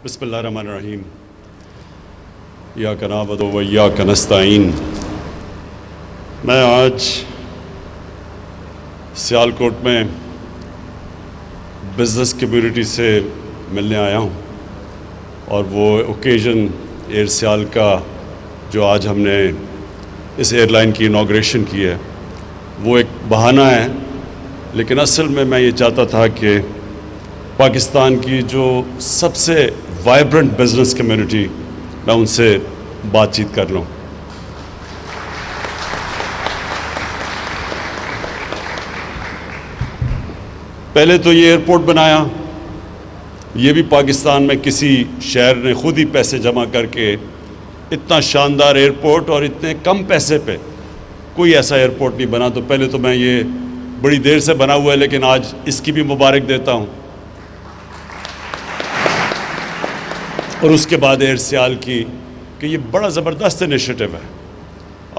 بسم اللہ الرحمن الرحیم ایاک نعبد و ایاک نستعین۔ میں آج سیالکوٹ میں بزنس کمیونٹی سے ملنے آیا ہوں، اور وہ اوکیزن ایئر سیال کا جو آج ہم نے اس ایئر لائن کی انوگریشن کی ہے وہ ایک بہانہ ہے، لیکن اصل میں یہ چاہتا تھا کہ پاکستان کی جو سب سے وائبرنٹ بزنس کمیونٹی، میں ان سے بات چیت کر لوں۔ پہلے تو یہ ایئرپورٹ بنایا، یہ بھی پاکستان میں کسی شہر نے خود ہی پیسے جمع کر کے اتنا شاندار ایئرپورٹ اور اتنے کم پیسے پہ کوئی ایسا ایئرپورٹ نہیں بنا۔ تو پہلے تو میں یہ بڑی دیر سے بنا ہوا ہے، لیکن آج اس کی بھی مبارک دیتا ہوں، اور اس کے بعد ایئر سیال کی کہ یہ بڑا زبردست انیشیٹو ہے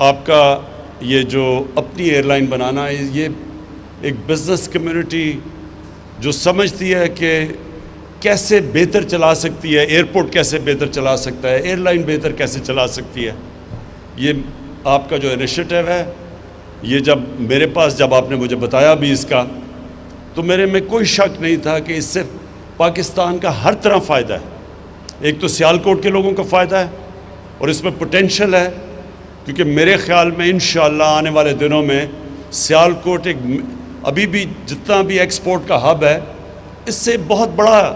آپ کا، یہ جو اپنی ایئر لائن بنانا ہے۔ یہ ایک بزنس کمیونٹی جو سمجھتی ہے کہ کیسے بہتر چلا سکتی ہے، ایئرپورٹ کیسے بہتر چلا سکتا ہے، ایئر لائن بہتر کیسے چلا سکتی ہے، یہ آپ کا جو انیشیٹو ہے۔ یہ جب آپ نے مجھے بتایا بھی اس کا، تو میرے میں کوئی شک نہیں تھا کہ اس سے پاکستان کا ہر طرح فائدہ ہے۔ ایک تو سیالکوٹ کے لوگوں کا فائدہ ہے، اور اس میں پوٹینشل ہے، کیونکہ میرے خیال میں انشاءاللہ آنے والے دنوں میں سیالکوٹ ابھی بھی جتنا بھی ایکسپورٹ کا ہب ہے، اس سے بہت بڑا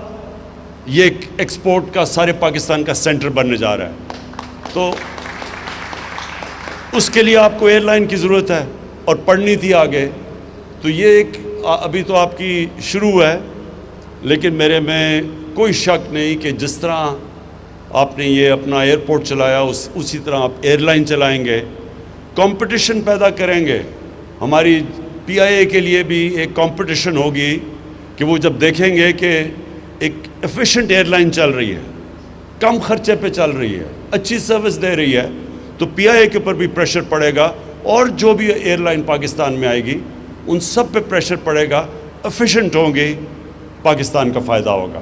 یہ ایک ایکسپورٹ کا سارے پاکستان کا سینٹر بننے جا رہا ہے۔ تو اس کے لیے آپ کو ایئر لائن کی ضرورت ہے، اور پڑھنی تھی آگے۔ تو یہ ایک ابھی تو آپ کی شروع ہے، لیکن میرے میں کوئی شک نہیں کہ جس طرح آپ نے یہ اپنا ایئرپورٹ چلایا، اسی طرح آپ ایئر لائن چلائیں گے، کمپٹیشن پیدا کریں گے۔ ہماری پی آئی اے کے لیے بھی ایک کمپٹیشن ہوگی کہ وہ جب دیکھیں گے کہ ایک ایفیشینٹ ایئر لائن چل رہی ہے، کم خرچے پہ چل رہی ہے، اچھی سروس دے رہی ہے، تو پی آئی اے کے اوپر بھی پریشر پڑے گا، اور جو بھی ایئر لائن پاکستان میں آئے گی ان سب پہ پریشر پڑے گا، ایفیشینٹ ہوں گے، پاکستان کا فائدہ ہوگا۔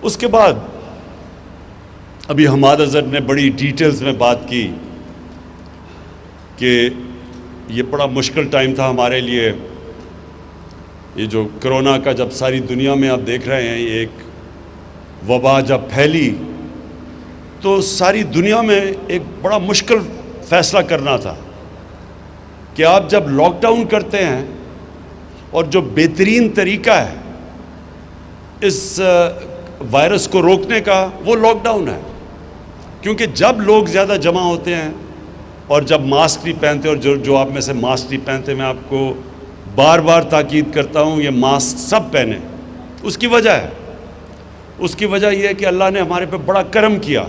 اس کے بعد ابھی حماد اظہر نے بڑی ڈیٹیلز میں بات کی کہ یہ بڑا مشکل ٹائم تھا ہمارے لیے، یہ جو کرونا کا جب ساری دنیا میں آپ دیکھ رہے ہیں، یہ ایک وبا جب پھیلی تو ساری دنیا میں ایک بڑا مشکل فیصلہ کرنا تھا کہ آپ جب لاک ڈاؤن کرتے ہیں، اور جو بہترین طریقہ ہے اس وائرس کو روکنے کا وہ لاک ڈاؤن ہے، کیونکہ جب لوگ زیادہ جمع ہوتے ہیں اور جب ماسک نہیں پہنتے، اور جو آپ میں سے ماسک نہیں پہنتے، میں آپ کو بار بار تاکید کرتا ہوں یہ ماسک سب پہنیں۔ اس کی وجہ ہے، اس کی وجہ یہ ہے کہ اللہ نے ہمارے پہ بڑا کرم کیا۔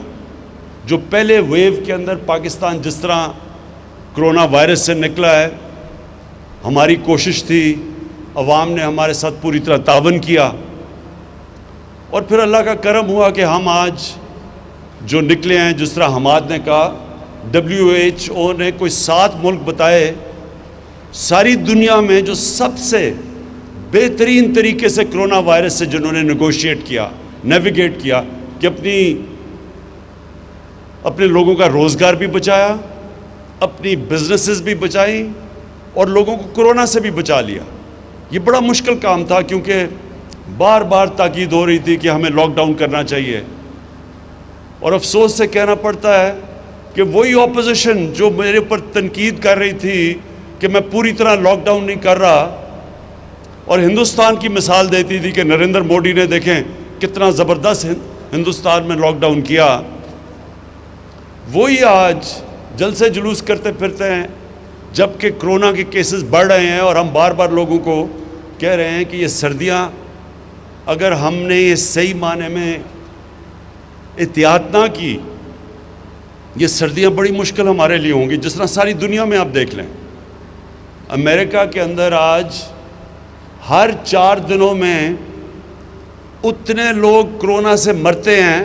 جو پہلے ویو کے اندر پاکستان جس طرح کرونا وائرس سے نکلا ہے، ہماری کوشش تھی، عوام نے ہمارے ساتھ پوری طرح تعاون کیا، اور پھر اللہ کا کرم ہوا کہ ہم آج جو نکلے ہیں، جس طرح حماد نے کہا، WHO نے کوئی 7 ملک بتائے ساری دنیا میں جو سب سے بہترین طریقے سے کرونا وائرس سے جنہوں نے نیگوشیٹ کیا، نیویگیٹ کیا، کہ اپنے لوگوں کا روزگار بھی بچایا، اپنی بزنسز بھی بچائیں، اور لوگوں کو کرونا سے بھی بچا لیا۔ یہ بڑا مشکل کام تھا، کیونکہ بار بار تاکید ہو رہی تھی کہ ہمیں لاک ڈاؤن کرنا چاہیے، اور افسوس سے کہنا پڑتا ہے کہ وہی اپوزیشن جو میرے اوپر تنقید کر رہی تھی کہ میں پوری طرح لاک ڈاؤن نہیں کر رہا، اور ہندوستان کی مثال دیتی تھی کہ نریندر مودی نے دیکھیں کتنا زبردست ہندوستان میں لاک ڈاؤن کیا، وہی آج جلسے جلوس کرتے پھرتے ہیں، جب کہ کرونا کے کیسز بڑھ رہے ہیں، اور ہم بار بار لوگوں کو کہہ رہے ہیں کہ یہ سردیاں اگر ہم نے یہ صحیح معنی میں احتیاط نہ کی، یہ سردیاں بڑی مشکل ہمارے لیے ہوں گی۔ جس طرح ساری دنیا میں آپ دیکھ لیں، امریکہ کے اندر آج ہر 4 دنوں میں اتنے لوگ کرونا سے مرتے ہیں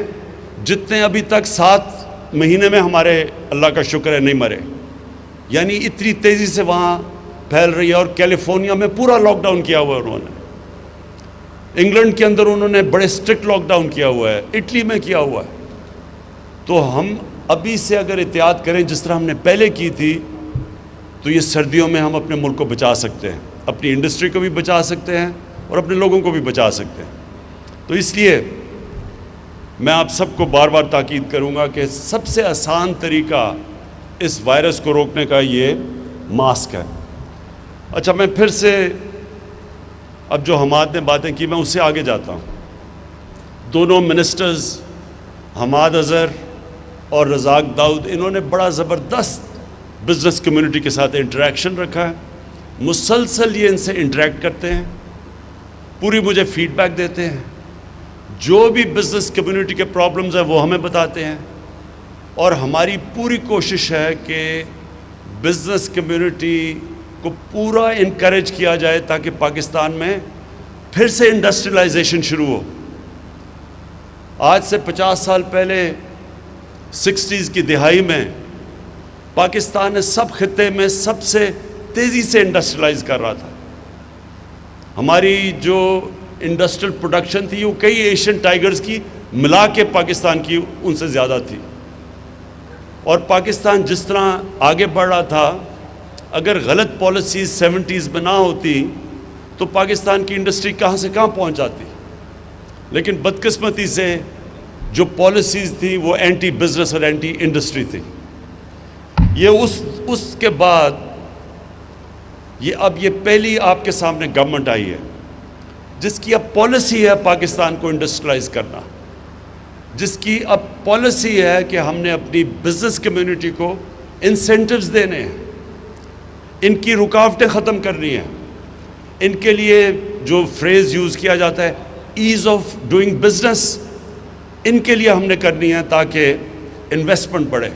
جتنے ابھی تک 7 مہینے میں ہمارے اللہ کا شکر ہے نہیں مرے۔ یعنی اتنی تیزی سے وہاں پھیل رہی ہے، اور کیلیفورنیا میں پورا لاک ڈاؤن کیا ہوا ہے انہوں نے۔ انگلینڈ کے اندر انہوں نے بڑے اسٹرکٹ لاک ڈاؤن کیا ہوا ہے، اٹلی میں کیا ہوا ہے. تو ہم ابھی سے اگر احتیاط کریں جس طرح ہم نے پہلے کی تھی تو یہ سردیوں میں ہم اپنے ملک کو بچا سکتے ہیں، اپنی انڈسٹری کو بھی بچا سکتے ہیں اور اپنے لوگوں کو بھی بچا سکتے ہیں. تو اس لیے میں آپ سب کو بار بار تاکید کروں گا کہ سب سے آسان طریقہ اس وائرس کو روکنے کا یہ ماسک ہے. اچھا، میں پھر سے اب جو حماد نے باتیں کی میں اس سے آگے جاتا ہوں. دونوں منسٹرز حماد اظہر اور رزاق داؤد، انہوں نے بڑا زبردست بزنس کمیونٹی کے ساتھ انٹریکشن رکھا ہے. مسلسل یہ ان سے انٹریکٹ کرتے ہیں، پوری مجھے فیڈ بیک دیتے ہیں، جو بھی بزنس کمیونٹی کے پرابلمز ہیں وہ ہمیں بتاتے ہیں. اور ہماری پوری کوشش ہے کہ بزنس کمیونٹی کو پورا انکریج کیا جائے تاکہ پاکستان میں پھر سے انڈسٹریلائزیشن شروع ہو. آج سے 50 سال پہلے 60s کی دہائی میں پاکستان نے سب خطے میں سب سے تیزی سے انڈسٹریلائز کر رہا تھا. ہماری جو انڈسٹریل پروڈکشن تھی وہ کئی ایشین ٹائیگرز کی ملا کے پاکستان کی ان سے زیادہ تھی. اور پاکستان جس طرح آگے بڑھ رہا تھا، اگر غلط پالیسیز 70s میں نہ ہوتی تو پاکستان کی انڈسٹری کہاں سے کہاں پہنچ جاتی. لیکن بدقسمتی سے جو پالیسیز تھی وہ اینٹی بزنس اور اینٹی انڈسٹری تھی. یہ اس کے بعد اب یہ پہلی آپ کے سامنے گورنمنٹ آئی ہے جس کی اب پالیسی ہے پاکستان کو انڈسٹریلائز کرنا، جس کی اب پالیسی ہے کہ ہم نے اپنی بزنس کمیونٹی کو انسینٹیوز دینے ہیں، ان کی رکاوٹیں ختم کرنی ہیں. ان کے لیے جو فریز یوز کیا جاتا ہے ایز آف ڈوئنگ بزنس، ان کے لیے ہم نے کرنی ہے تاکہ انویسٹمنٹ بڑھے.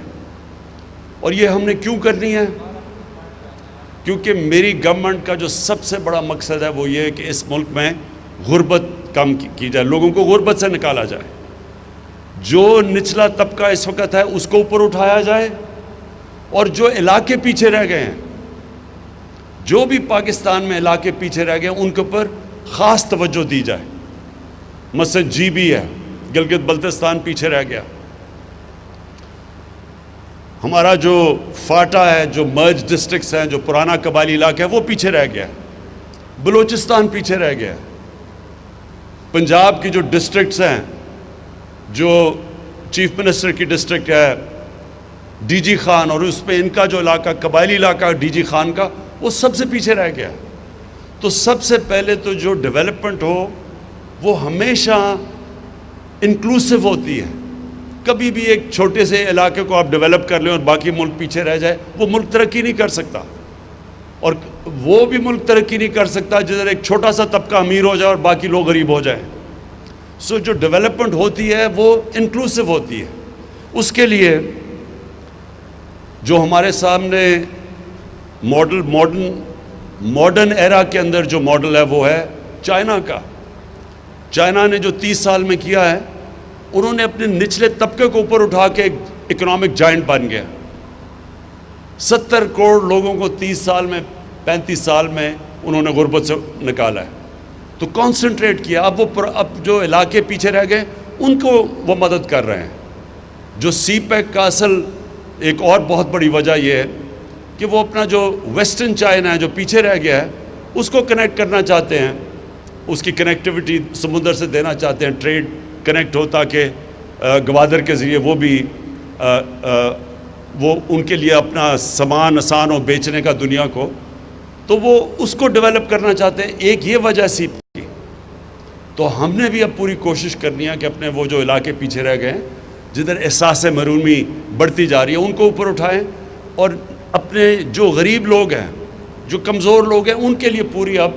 اور یہ ہم نے کیوں کرنی ہے؟ کیونکہ میری گورنمنٹ کا جو سب سے بڑا مقصد ہے وہ یہ ہے کہ اس ملک میں غربت کم کی جائے، لوگوں کو غربت سے نکالا جائے. جو نچلا طبقہ اس وقت ہے اس کو اوپر اٹھایا جائے، اور جو علاقے پیچھے رہ گئے ہیں، جو بھی پاکستان میں علاقے پیچھے رہ گئے ہیں ان کے اوپر خاص توجہ دی جائے. مثلا جی بی ہے، گلگت بلتستان پیچھے رہ گیا. ہمارا جو فاٹا ہے، جو مرج ڈسٹرکٹس ہیں، جو پرانا قبائلی علاقہ ہے وہ پیچھے رہ گیا. بلوچستان پیچھے رہ گیا. پنجاب کی جو ڈسٹرکٹس ہیں، جو چیف منسٹر کی ڈسٹرکٹ ہے ڈی جی خان، اور اس پہ ان کا جو علاقہ قبائلی علاقہ ڈی جی خان کا، وہ سب سے پیچھے رہ گیا. تو سب سے پہلے تو جو ڈیولپمنٹ ہو وہ ہمیشہ انکلوسیو ہوتی ہے. کبھی بھی ایک چھوٹے سے علاقے کو آپ ڈیولپ کر لیں اور باقی ملک پیچھے رہ جائے، وہ ملک ترقی نہیں کر سکتا. اور وہ بھی ملک ترقی نہیں کر سکتا جدھر ایک چھوٹا سا طبقہ امیر ہو جائے اور باقی لوگ غریب ہو جائیں. سو جو ڈیولپمنٹ ہوتی ہے وہ انکلوسیو ہوتی ہے. اس کے لیے جو ہمارے سامنے ماڈرن ایرا کے اندر جو ماڈل ہے وہ ہے چائنا کا. چائنا نے جو 30 سال میں کیا ہے، انہوں نے اپنے نچلے طبقے کو اوپر اٹھا کے ایک اکنامک جائنٹ بن گیا. 70 کروڑ لوگوں کو 30 سال میں 35 سال میں انہوں نے غربت سے نکالا ہے. تو کانسنٹریٹ کیا. اب جو علاقے پیچھے رہ گئے ان کو وہ مدد کر رہے ہیں. جو سی پیک کا اصل ایک اور بہت بڑی وجہ یہ ہے کہ وہ اپنا جو ویسٹرن چائنا ہے جو پیچھے رہ گیا ہے اس کو کنیکٹ کرنا چاہتے ہیں، اس کی کنیکٹیوٹی سمندر سے دینا چاہتے ہیں، ٹریڈ کنیکٹ ہو تاکہ گوادر کے ذریعے وہ ان کے لیے اپنا سامان آسان ہو بیچنے کا دنیا کو. تو وہ اس کو ڈیولپ کرنا چاہتے ہیں. ایک یہ وجہ سی کی. تو ہم نے بھی اب پوری کوشش کرنی ہے کہ اپنے وہ جو علاقے پیچھے رہ گئے ہیں، جدھر احساس محرومی بڑھتی جا رہی ہے، ان کو اوپر اٹھائیں، اور اپنے جو غریب لوگ ہیں، جو کمزور لوگ ہیں، ان کے لیے پوری اب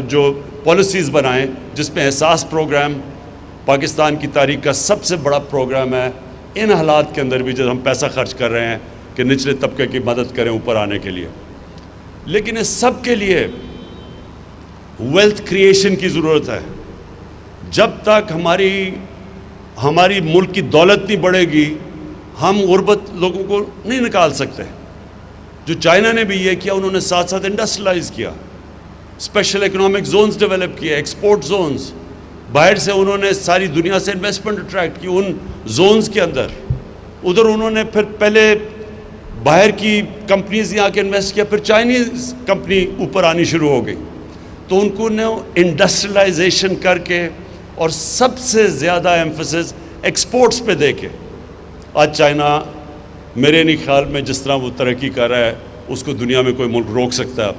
جو پالیسیز بنائیں، جس میں احساس پروگرام پاکستان کی تاریخ کا سب سے بڑا پروگرام ہے. ان حالات کے اندر بھی جب ہم پیسہ خرچ کر رہے ہیں کہ نچلے طبقے کی مدد کریں اوپر آنے کے لیے. لیکن اس سب کے لیے ویلتھ کریشن کی ضرورت ہے. جب تک ہماری ملک کی دولت نہیں بڑھے گی، ہم غربت لوگوں کو نہیں نکال سکتے. جو چائنا نے بھی یہ کیا، انہوں نے ساتھ ساتھ انڈسٹریلائز کیا. اسپیشل اکنامک زونز ڈیولپ کیے, ایکسپورٹ زونز. باہر سے انہوں نے ساری دنیا سے انویسٹمنٹ اٹریکٹ کی ان زونز کے اندر. ادھر انہوں نے پھر پہلے باہر کی کمپنیز یہاں کے انویسٹ کیا, پھر چائنیز کمپنی اوپر آنی شروع ہو گئی. تو ان کو نے انڈسٹریلائزیشن کر کے اور سب سے زیادہ ایمفسس ایکسپورٹس پہ دے کے آج چائنا میرے نہیں خیال میں جس طرح وہ ترقی کر رہا ہے اس کو دنیا میں کوئی ملک روک سکتا ہے اب.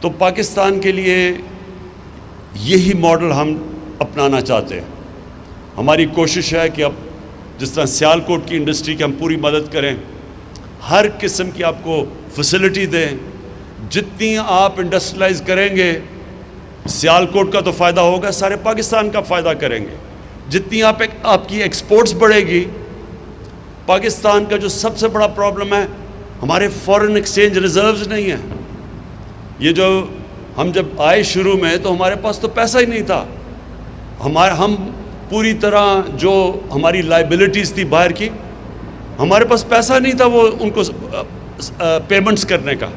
تو پاکستان کے لیے یہی ماڈل ہم اپنانا چاہتے ہیں. ہماری کوشش ہے کہ اب جس طرح سیالکوٹ کی انڈسٹری کی ہم پوری مدد کریں, ہر قسم کی آپ کو فیسلٹی دیں. جتنی آپ انڈسٹریلائز کریں گے سیالکوٹ کا تو فائدہ ہوگا, سارے پاکستان کا فائدہ کریں گے. جتنی آپ کی ایکسپورٹس بڑھے گی, پاکستان کا جو سب سے بڑا پرابلم ہے ہمارے فورن ایکسچینج ریزروز نہیں ہیں. یہ جو ہم جب آئے شروع میں تو ہمارے پاس تو پیسہ ہی نہیں تھا. ہم پوری طرح جو ہماری لائبلٹیز تھی باہر کی, ہمارے پاس پیسہ نہیں تھا وہ ان کو پیمنٹس کرنے کا.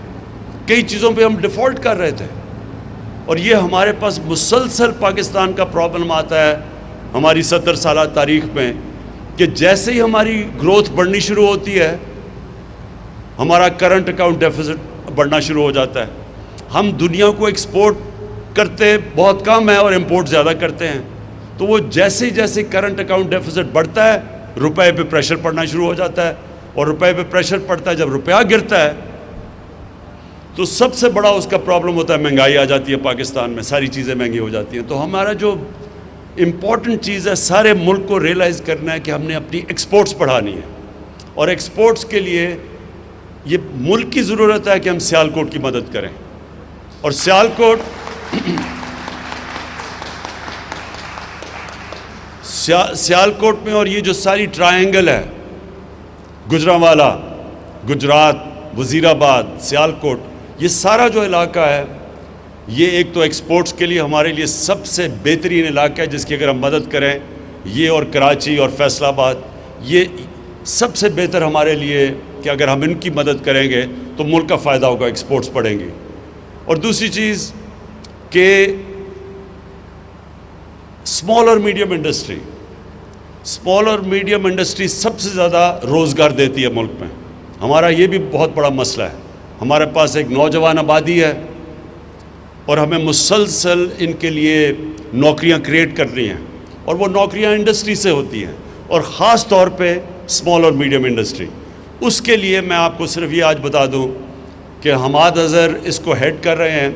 کئی چیزوں پہ ہم ڈیفالٹ کر رہے تھے. اور یہ ہمارے پاس مسلسل پاکستان کا پرابلم آتا ہے ہماری 70 سالہ تاریخ میں کہ جیسے ہی ہماری گروتھ بڑھنی شروع ہوتی ہے ہمارا کرنٹ اکاؤنٹ ڈیفیسٹ بڑھنا شروع ہو جاتا ہے. ہم دنیا کو ایکسپورٹ کرتے بہت کم ہے اور امپورٹ زیادہ کرتے ہیں. تو وہ جیسے جیسے کرنٹ اکاؤنٹ ڈیفیسٹ بڑھتا ہے روپے پہ پریشر پڑنا شروع ہو جاتا ہے. اور روپے پہ پریشر پڑتا ہے, جب روپیہ گرتا ہے تو سب سے بڑا اس کا پرابلم ہوتا ہے مہنگائی آ جاتی ہے پاکستان میں, ساری چیزیں مہنگی ہو جاتی ہیں. تو ہمارا جو امپورٹنٹ چیز ہے سارے ملک کو ریئلائز کرنا ہے کہ ہم نے اپنی ایکسپورٹس بڑھانی ہے. اور ایکسپورٹس کے لیے یہ ملک کی ضرورت ہے کہ ہم سیالکوٹ کی مدد کریں. اور سیالکوٹ میں اور یہ جو ساری ٹرائنگل ہے, گجرانوالہ, گجرات, وزیر آباد, سیالکوٹ, یہ سارا جو علاقہ ہے یہ ایک تو ایکسپورٹس کے لیے ہمارے لیے سب سے بہترین علاقہ ہے جس کی اگر ہم مدد کریں, یہ اور کراچی اور فیصل آباد, یہ سب سے بہتر ہمارے لیے کہ اگر ہم ان کی مدد کریں گے تو ملک کا فائدہ ہوگا, ایکسپورٹس بڑھیں گی. اور دوسری چیز کہ اسمال اور میڈیم انڈسٹری سب سے زیادہ روزگار دیتی ہے ملک میں. ہمارا یہ بھی بہت بڑا مسئلہ ہے. ہمارے پاس ایک نوجوان آبادی ہے اور ہمیں مسلسل ان کے لیے نوکریاں کریٹ کرنی ہیں, اور وہ نوکریاں انڈسٹری سے ہوتی ہیں, اور خاص طور پہ اسمال اور میڈیم انڈسٹری. اس کے لیے میں آپ کو صرف یہ آج بتا دوں کہ حماد اظہر اس کو ہیڈ کر رہے ہیں,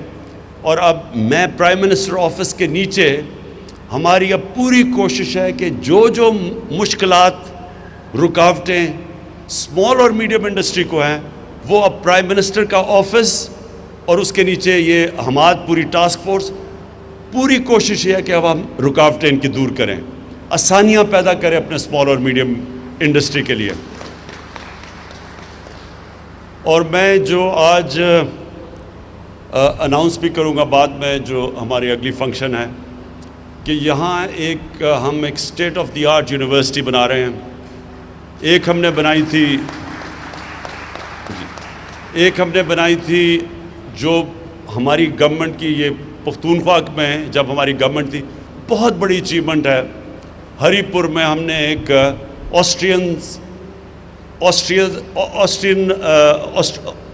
اور اب میں پرائم منسٹر آفس کے نیچے ہماری اب پوری کوشش ہے کہ جو مشکلات, رکاوٹیں اسمال اور میڈیم انڈسٹری کو ہیں وہ اب پرائم منسٹر کا آفس اور اس کے نیچے یہ حماد پوری ٹاسک فورس, پوری کوشش یہ ہے کہ اب ہم رکاوٹیں ان کی دور کریں, آسانیاں پیدا کریں اپنے اسمال اور میڈیم انڈسٹری کے لیے. اور میں جو آج اناؤنس بھی کروں گا بعد میں جو ہماری اگلی فنکشن ہے کہ یہاں ہم ایک state of the art university بنا رہے ہیں. ایک ہم نے بنائی تھی جو ہماری گورنمنٹ کی, یہ پختونخوا میں جب ہماری گورنمنٹ تھی, بہت بڑی اچیومنٹ ہے. ہری پور میں ہم نے ایک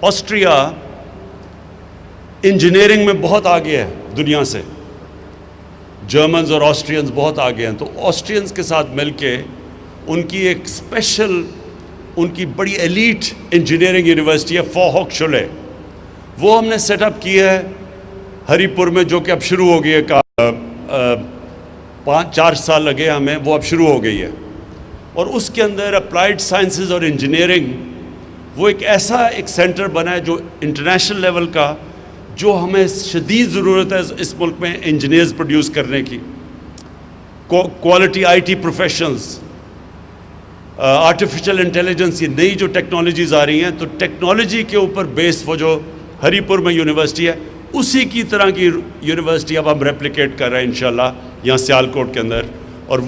آسٹریا انجینئرنگ میں بہت آگے ہے دنیا سے, جرمنز اور آسٹرینز بہت آگے ہیں. تو آسٹرینز کے ساتھ مل کے ان کی ایک اسپیشل, ان کی بڑی ایلیٹ انجینئرنگ یونیورسٹی ہے فوہوک-شولے, وہ ہم نے سیٹ اپ کی ہے ہری پور میں, جو کہ اب شروع ہو گئی ہے. 4 سال لگے ہمیں, وہ اب شروع ہو گئی ہے. اور اس کے اندر اپلائیڈ سائنسز اور انجینئرنگ وہ ایک ایسا سینٹر بنا ہے جو انٹرنیشنل لیول کا, جو ہمیں شدید ضرورت ہے اس ملک میں انجینئرز پروڈیوس کرنے کی. Quality I T professionals, artificial intelligence, یہ نئی جو ٹیکنالوجیز آ رہی ہیں, تو ٹیکنالوجی کے اوپر بیس وہ جو ہری پور میں یونیورسٹی ہے اسی کی طرح کی یونیورسٹی اب ہم ریپلیکیٹ کر رہے ہیں انشاءاللہ یہاں سیالکوٹ کے اندر. اور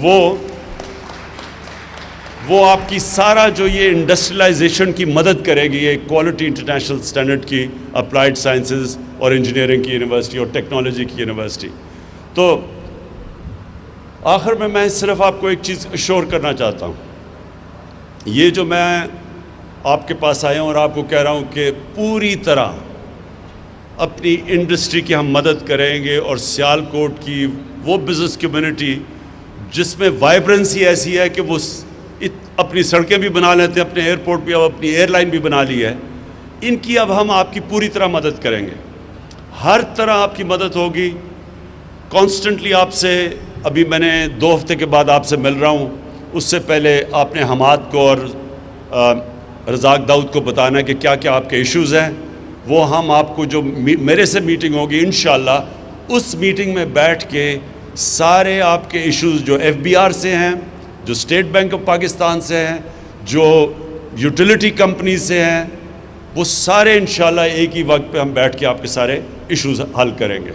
وہ آپ کی سارا جو یہ انڈسٹریلائزیشن کی مدد کرے گی. یہ کوالٹی انٹرنیشنل اسٹینڈرڈ کی اپلائیڈ سائنسز اور انجینئرنگ کی یونیورسٹی اور ٹیکنالوجی کی یونیورسٹی. تو آخر میں صرف آپ کو ایک چیز اشور کرنا چاہتا ہوں. یہ جو میں آپ کے پاس آیا ہوں اور آپ کو کہہ رہا ہوں کہ پوری طرح اپنی انڈسٹری کی ہم مدد کریں گے, اور سیالکوٹ کی وہ بزنس کمیونٹی جس میں وائبرنسی ایسی ہے کہ وہ اپنی سڑکیں بھی بنا لیتے ہیں, اپنے ایئرپورٹ بھی, اب اپنی ایئر لائن بھی بنا لی ہے, ان کی اب ہم آپ کی پوری طرح مدد کریں گے. ہر طرح آپ کی مدد ہوگی. کانسٹنٹلی آپ سے, ابھی میں نے 2 ہفتے کے بعد آپ سے مل رہا ہوں, اس سے پہلے آپ نے حماد کو اور رزاق داؤد کو بتانا ہے کہ کیا کیا آپ کے ایشوز ہیں. وہ ہم آپ کو جو میرے سے میٹنگ ہوگی انشاءاللہ, اس میٹنگ میں بیٹھ کے سارے آپ کے ایشوز جو FBR سے ہیں, جو اسٹیٹ بینک آف پاکستان سے ہیں, جو یوٹیلیٹی کمپنی سے ہیں, وہ سارے انشاءاللہ ایک ہی وقت پہ ہم بیٹھ کے آپ کے سارے ایشوز حل کریں گے.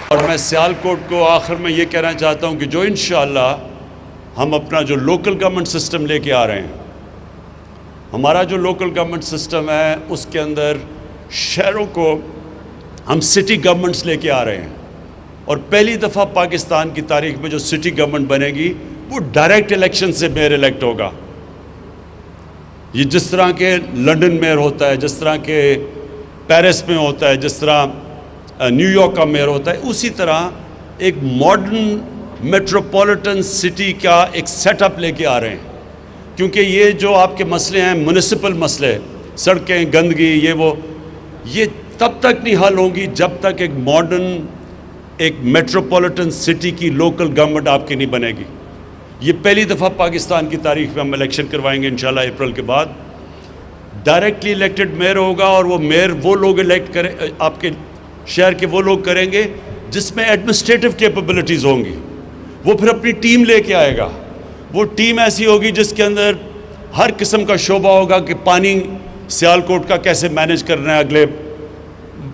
اور میں سیالکوٹ کو آخر میں یہ کہنا چاہتا ہوں کہ جو انشاءاللہ ہم اپنا جو لوکل گورنمنٹ سسٹم لے کے آ رہے ہیں, ہمارا جو لوکل گورنمنٹ سسٹم ہے اس کے اندر شہروں کو ہم سٹی گورنمنٹس لے کے آ رہے ہیں, اور پہلی دفعہ پاکستان کی تاریخ میں جو سٹی گورنمنٹ بنے گی وہ ڈائریکٹ الیکشن سے میئر الیکٹ ہوگا. یہ جس طرح کے لنڈن میئر ہوتا ہے, جس طرح کے پیرس میں ہوتا ہے, جس طرح نیو یارک کا میئر ہوتا ہے, اسی طرح ایک ماڈرن میٹروپولیٹن سٹی کا ایک سیٹ اپ لے کے آ رہے ہیں. کیونکہ یہ جو آپ کے مسئلے ہیں, میونسپل مسئلے, سڑکیں, گندگی, یہ تب تک نہیں حل ہوں گی جب تک ایک ماڈرن, ایک میٹروپولیٹن سٹی کی لوکل گورنمنٹ آپ کی نہیں بنے گی. یہ پہلی دفعہ پاکستان کی تاریخ میں ہم الیکشن کروائیں گے انشاءاللہ اپریل کے بعد. ڈائریکٹلی الیکٹڈ میئر ہوگا, اور وہ میئر وہ لوگ الیکٹ کریں, آپ کے شہر کے وہ لوگ کریں گے جس میں ایڈمنسٹریٹو کیپبلٹیز ہوں گی. وہ پھر اپنی ٹیم لے کے آئے گا. وہ ٹیم ایسی ہوگی جس کے اندر ہر قسم کا شعبہ ہوگا کہ پانی سیالکوٹ کا کیسے مینیج کرنا ہے اگلے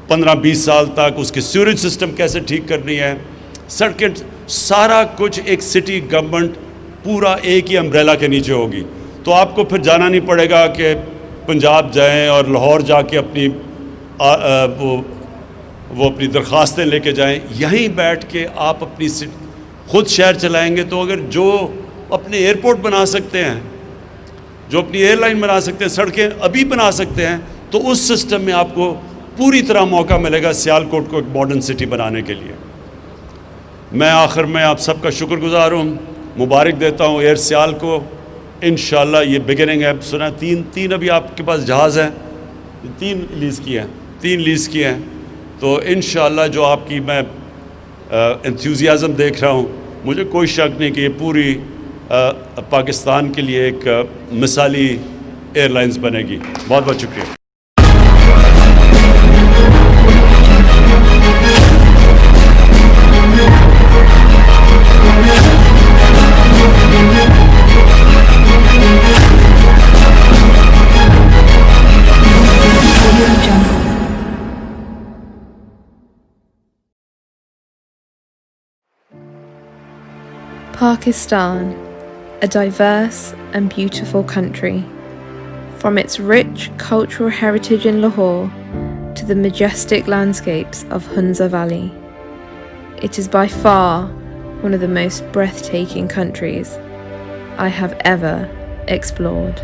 15-20 سال تک, اس کے سیوریج سسٹم کیسے ٹھیک کرنی ہے, سڑکیں, سارا کچھ ایک سٹی گورنمنٹ پورا ایک ہی امبریلا کے نیچے ہوگی. تو آپ کو پھر جانا نہیں پڑے گا کہ پنجاب جائیں اور لاہور جا کے اپنی وہ اپنی درخواستیں لے کے جائیں. یہیں بیٹھ کے آپ اپنی خود شہر چلائیں گے. تو اگر جو اپنے ایئرپورٹ بنا سکتے ہیں, جو اپنی ایئر لائن بنا سکتے ہیں, سڑکیں ابھی بنا سکتے ہیں, تو اس سسٹم میں آپ کو پوری طرح موقع ملے گا سیالکوٹ کو ایک ماڈرن سٹی بنانے کے لیے. میں آخر میں آپ سب کا شکر گزار ہوں, مبارک دیتا ہوں ایئر سیال کو. انشاءاللہ یہ بگننگ ہے. سنا 3 ابھی آپ کے پاس جہاز ہیں, 3 لیز کیے ہیں. تو انشاءاللہ جو آپ کی میں انتھیوزیازم دیکھ رہا ہوں, مجھے کوئی شک نہیں کہ یہ پوری پاکستان کے لیے ایک مثالی ایئر لائنز بنے گی. بہت بہت شکریہ. Pakistan, a diverse and beautiful country. From its rich cultural heritage in Lahore to the majestic landscapes of Hunza Valley, it is by far one of the most breathtaking countries I have ever explored.